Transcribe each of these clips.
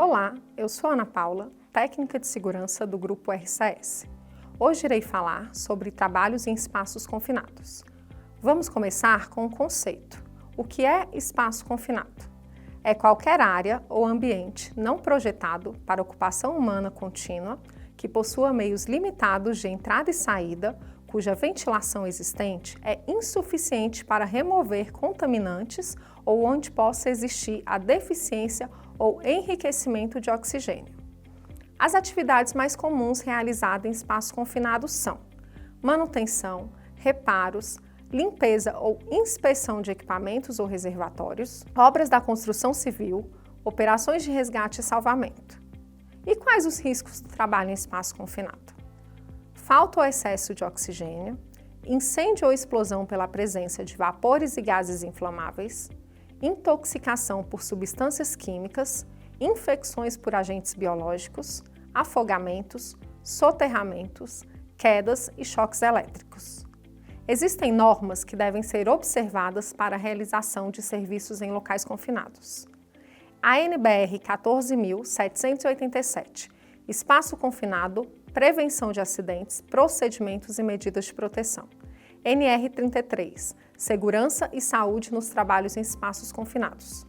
Olá, eu sou Ana Paula, técnica de segurança do Grupo RCS. Hoje irei falar sobre trabalhos em espaços confinados. Vamos começar com o conceito. O que é espaço confinado? É qualquer área ou ambiente não projetado para ocupação humana contínua que possua meios limitados de entrada e saída, cuja ventilação existente é insuficiente para remover contaminantes ou onde possa existir a deficiência ou enriquecimento de oxigênio. As atividades mais comuns realizadas em espaços confinados são manutenção, reparos, limpeza ou inspeção de equipamentos ou reservatórios, obras da construção civil, operações de resgate e salvamento. E quais os riscos do trabalho em espaço confinado? Falta ou excesso de oxigênio, incêndio ou explosão pela presença de vapores e gases inflamáveis, intoxicação por substâncias químicas, infecções por agentes biológicos, afogamentos, soterramentos, quedas e choques elétricos. Existem normas que devem ser observadas para a realização de serviços em locais confinados. A NBR 14.787, Espaço Confinado, Prevenção de Acidentes, Procedimentos e Medidas de Proteção. NR 33, Segurança e Saúde nos Trabalhos em Espaços Confinados.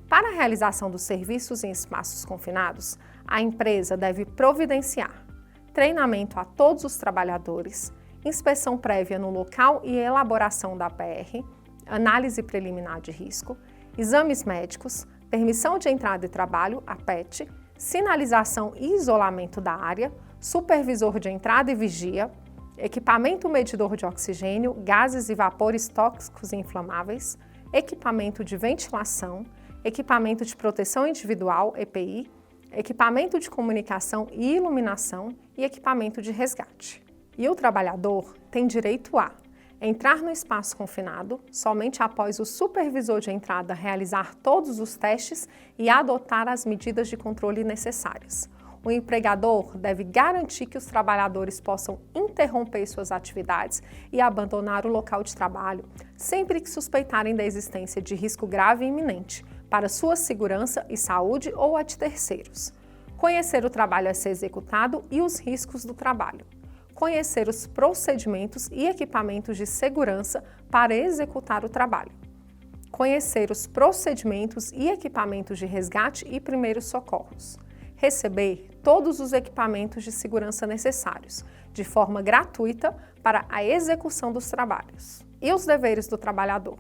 Para a realização dos serviços em espaços confinados, a empresa deve providenciar treinamento a todos os trabalhadores, inspeção prévia no local e elaboração da PR, análise preliminar de risco, exames médicos, permissão de entrada e trabalho, a PET, sinalização e isolamento da área, supervisor de entrada e vigia, equipamento medidor de oxigênio, gases e vapores tóxicos e inflamáveis, equipamento de ventilação, equipamento de proteção individual, EPI, equipamento de comunicação e iluminação e equipamento de resgate. E o trabalhador tem direito a entrar no espaço confinado somente após o supervisor de entrada realizar todos os testes e adotar as medidas de controle necessárias. O empregador deve garantir que os trabalhadores possam interromper suas atividades e abandonar o local de trabalho sempre que suspeitarem da existência de risco grave e iminente para sua segurança e saúde ou a de terceiros. Conhecer o trabalho a ser executado e os riscos do trabalho. Conhecer os procedimentos e equipamentos de segurança para executar o trabalho. Conhecer os procedimentos e equipamentos de resgate e primeiros socorros. Receber todos os equipamentos de segurança necessários, de forma gratuita, para a execução dos trabalhos. E os deveres do trabalhador?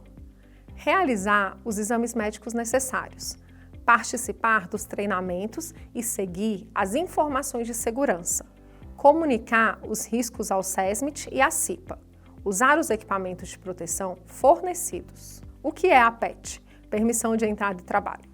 Realizar os exames médicos necessários, participar dos treinamentos e seguir as informações de segurança, comunicar os riscos ao SESMIT e à CIPA, usar os equipamentos de proteção fornecidos. O que é a PET? Permissão de Entrada e Trabalho.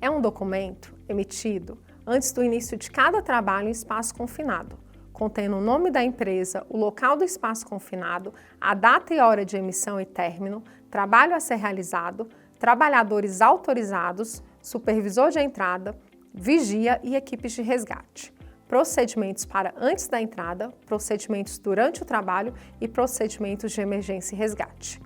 É um documento emitido antes do início de cada trabalho em espaço confinado, contendo o nome da empresa, o local do espaço confinado, a data e hora de emissão e término, trabalho a ser realizado, trabalhadores autorizados, supervisor de entrada, vigia e equipes de resgate. Procedimentos para antes da entrada, procedimentos durante o trabalho e procedimentos de emergência e resgate.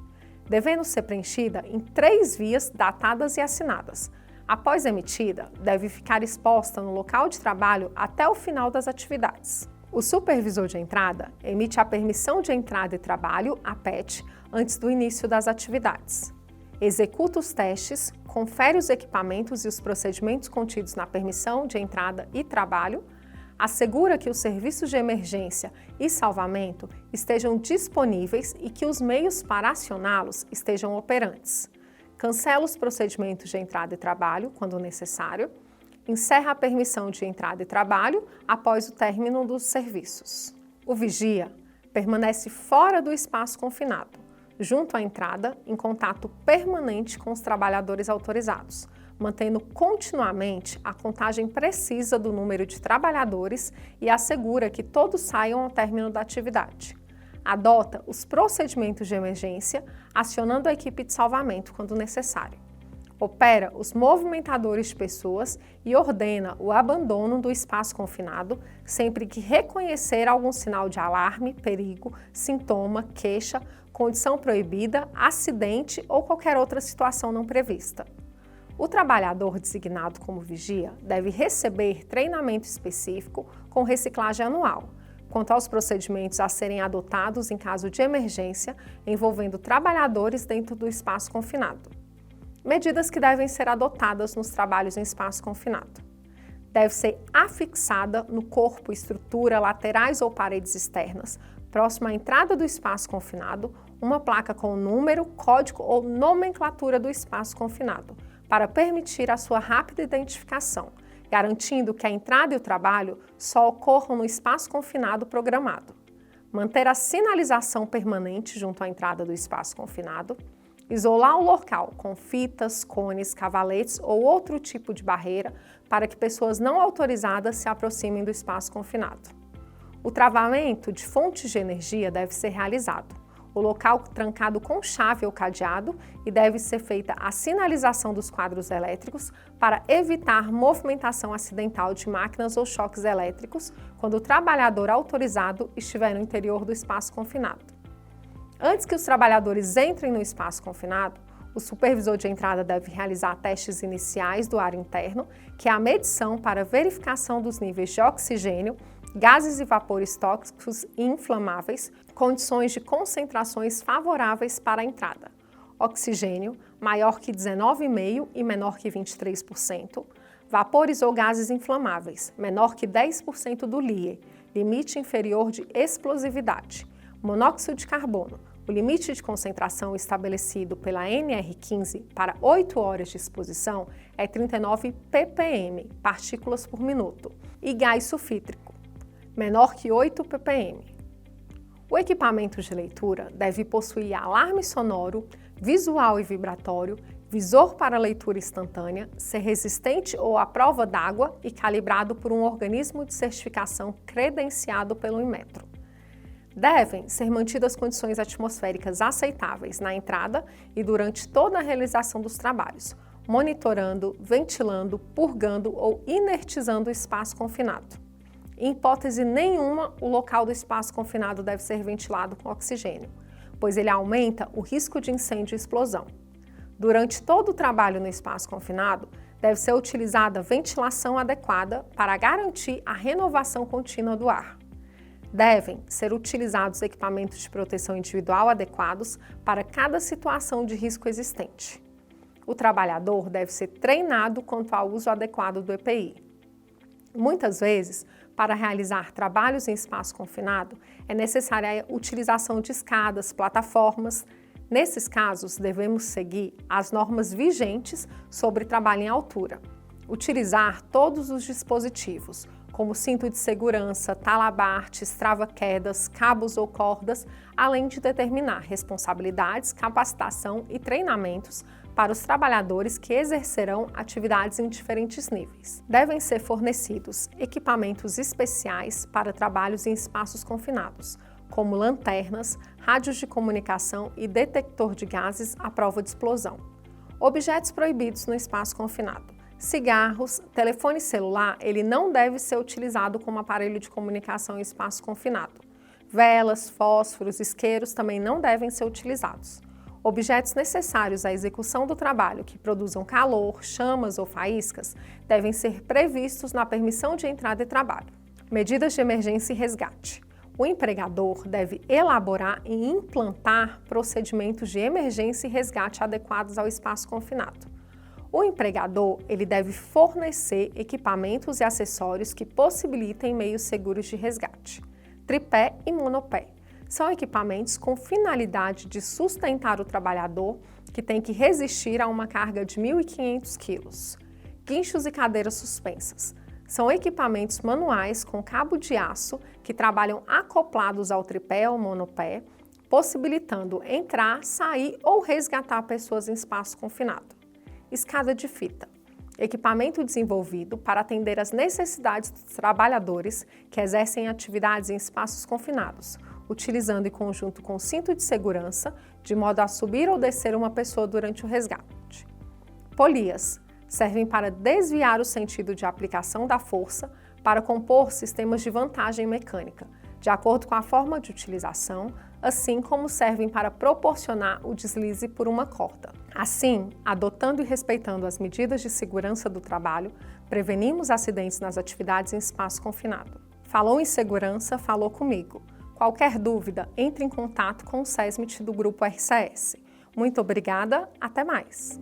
Devendo ser preenchida em 3 vias datadas e assinadas. Após emitida, deve ficar exposta no local de trabalho até o final das atividades. O supervisor de entrada emite a permissão de entrada e trabalho, a PET, antes do início das atividades. Executa os testes, confere os equipamentos e os procedimentos contidos na permissão de entrada e trabalho, assegura que os serviços de emergência e salvamento estejam disponíveis e que os meios para acioná-los estejam operantes. Cancela os procedimentos de entrada e trabalho, quando necessário. Encerra a permissão de entrada e trabalho após o término dos serviços. O vigia permanece fora do espaço confinado, junto à entrada, em contato permanente com os trabalhadores autorizados, mantendo continuamente a contagem precisa do número de trabalhadores e assegura que todos saiam ao término da atividade. Adota os procedimentos de emergência, acionando a equipe de salvamento quando necessário. Opera os movimentadores de pessoas e ordena o abandono do espaço confinado sempre que reconhecer algum sinal de alarme, perigo, sintoma, queixa, condição proibida, acidente ou qualquer outra situação não prevista. O trabalhador designado como vigia deve receber treinamento específico com reciclagem anual, quanto aos procedimentos a serem adotados em caso de emergência envolvendo trabalhadores dentro do espaço confinado. Medidas que devem ser adotadas nos trabalhos em espaço confinado. Deve ser afixada no corpo, estrutura, laterais ou paredes externas, próximo à entrada do espaço confinado, uma placa com o número, código ou nomenclatura do espaço confinado, para permitir a sua rápida identificação, garantindo que a entrada e o trabalho só ocorram no espaço confinado programado. Manter a sinalização permanente junto à entrada do espaço confinado. Isolar o local com fitas, cones, cavaletes ou outro tipo de barreira para que pessoas não autorizadas se aproximem do espaço confinado. O travamento de fontes de energia deve ser realizado. O local trancado com chave ou cadeado e deve ser feita a sinalização dos quadros elétricos para evitar movimentação acidental de máquinas ou choques elétricos quando o trabalhador autorizado estiver no interior do espaço confinado. Antes que os trabalhadores entrem no espaço confinado, o supervisor de entrada deve realizar testes iniciais do ar interno, que é a medição para verificação dos níveis de oxigênio, gases e vapores tóxicos e inflamáveis, condições de concentrações favoráveis para a entrada. Oxigênio maior que 19,5% e menor que 23%, vapores ou gases inflamáveis, menor que 10% do LIE, limite inferior de explosividade. Monóxido de carbono. O limite de concentração estabelecido pela NR15 para 8 horas de exposição é 39 ppm, partículas por minuto, e gás sulfídrico, menor que 8 ppm. O equipamento de leitura deve possuir alarme sonoro, visual e vibratório, visor para leitura instantânea, ser resistente ou à prova d'água e calibrado por um organismo de certificação credenciado pelo Inmetro. Devem ser mantidas condições atmosféricas aceitáveis na entrada e durante toda a realização dos trabalhos, monitorando, ventilando, purgando ou inertizando o espaço confinado. Em hipótese nenhuma, o local do espaço confinado deve ser ventilado com oxigênio, pois ele aumenta o risco de incêndio e explosão. Durante todo o trabalho no espaço confinado, deve ser utilizada ventilação adequada para garantir a renovação contínua do ar. Devem ser utilizados equipamentos de proteção individual adequados para cada situação de risco existente. O trabalhador deve ser treinado quanto ao uso adequado do EPI. Muitas vezes, para realizar trabalhos em espaço confinado, é necessária a utilização de escadas, plataformas. Nesses casos, devemos seguir as normas vigentes sobre trabalho em altura. Utilizar todos os dispositivos, como cinto de segurança, talabartes, trava-quedas, cabos ou cordas, além de determinar responsabilidades, capacitação e treinamentos para os trabalhadores que exercerão atividades em diferentes níveis. Devem ser fornecidos equipamentos especiais para trabalhos em espaços confinados, como lanternas, rádios de comunicação e detector de gases à prova de explosão. Objetos proibidos no espaço confinado. Cigarros, telefone celular, ele não deve ser utilizado como aparelho de comunicação em espaço confinado. Velas, fósforos, isqueiros também não devem ser utilizados. Objetos necessários à execução do trabalho que produzam calor, chamas ou faíscas devem ser previstos na permissão de entrada e trabalho. Medidas de emergência e resgate. O empregador deve elaborar e implantar procedimentos de emergência e resgate adequados ao espaço confinado. O empregador ele deve fornecer equipamentos e acessórios que possibilitem meios seguros de resgate. Tripé e monopé são equipamentos com finalidade de sustentar o trabalhador que tem que resistir a uma carga de 1.500 kg. Guinchos e cadeiras suspensas são equipamentos manuais com cabo de aço que trabalham acoplados ao tripé ou monopé, possibilitando entrar, sair ou resgatar pessoas em espaço confinado. Escada de fita, equipamento desenvolvido para atender às necessidades dos trabalhadores que exercem atividades em espaços confinados, utilizando em conjunto com cinto de segurança, de modo a subir ou descer uma pessoa durante o resgate. Polias servem para desviar o sentido de aplicação da força para compor sistemas de vantagem mecânica, de acordo com a forma de utilização, assim como servem para proporcionar o deslize por uma corda. Assim, adotando e respeitando as medidas de segurança do trabalho, prevenimos acidentes nas atividades em espaço confinado. Falou em segurança, falou comigo. Qualquer dúvida, entre em contato com o SESMIT do Grupo RCS. Muito obrigada, até mais!